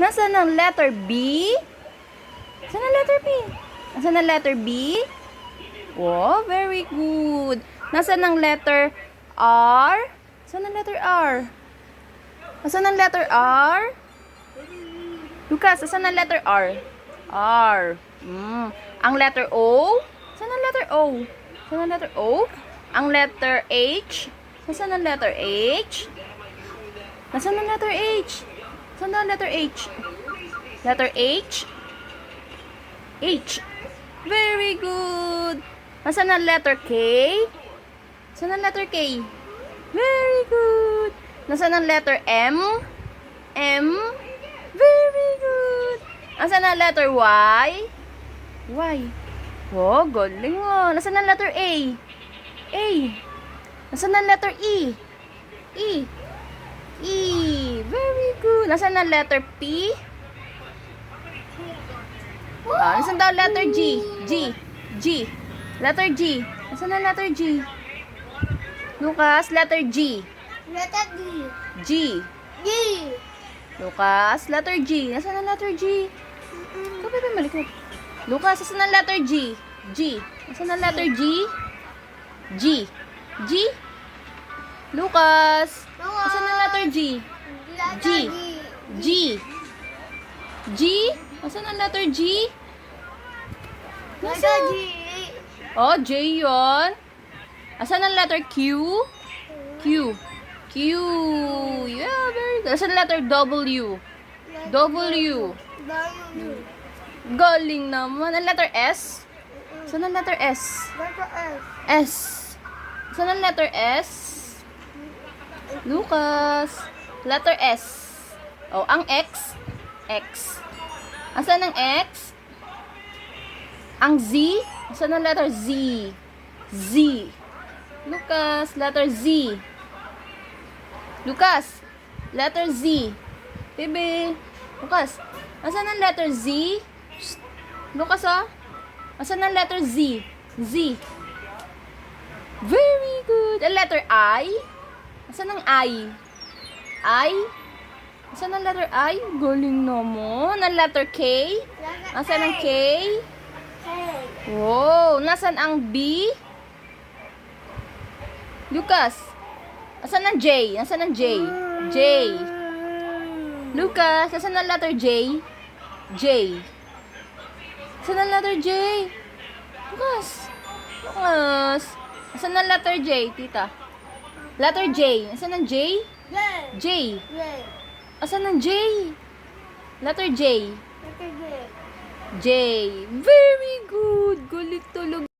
Nasaan ang letter B? Nasaan ang letter B? Nasaan ang letter B? Oh, very good. Nasaan ang letter R? Nasaan ang letter R? Nasaan ang letter R? Lucas, nasaan ang letter R? R. Ang letter O? Nasaan ang letter O? Nasaan ang letter O? Ang letter H? Nasaan ang letter H? Nasaan ang letter H? Nasaan ang letter H? Letter H? H. Very good. Nasaan ang letter K? Nasaan ang letter K? Very good. Nasaan ang letter M? M. Very good. Nasaan ang letter Y? Y. Oh, galing mo. Nasaan ang letter A? A. Nasaan ang letter E? E. E. Very good. Nasaan ang letter P? Nasaan daw letter G? G. G. Letter G. Nasaan ang letter G? Lucas, letter G. Letter D. G. D. Lucas, letter G. Nasaan ang letter G? Ikaw, bebe, malikot. Lucas, nasaan ang letter G? G. Nasaan ang letter G? G. G. Lucas, nasaan ang letter G? G. G. G. Nasaan ang letter G? Letter G. Oh, J yun. Nasaan ang letter Q? Q. Q. Yeah, very good. Nasaan ang letter W? W. W. Galing naman. Ang letter S? Saan ang letter S? Letter S. S. Saan ang letter S? Lucas. Letter S. Oh, ang X? X. Asan ang X? Ang Z? Asan ang letter Z? Z. Lucas, letter Z. Lucas, letter Z. Bebe. Lucas, asan ang letter Z? Shh. Lucas, oh. Asan ang letter Z? Z. Very good. Ang letter I? Asan ang I? I? Asan ang letter I? Galing naman. Ang letter K? Asan ang K? Wow. Nasaan ang B? Lucas. Asan ang J? Asan ang J? J. Lucas. Asan ang letter J? J. Asan ang letter J? Lucas. Lucas. Asan ang letter J, tita? Letter J. Asan ang J? J. Asan ang J? Letter J. Letter J. J. Very good. Galit talaga.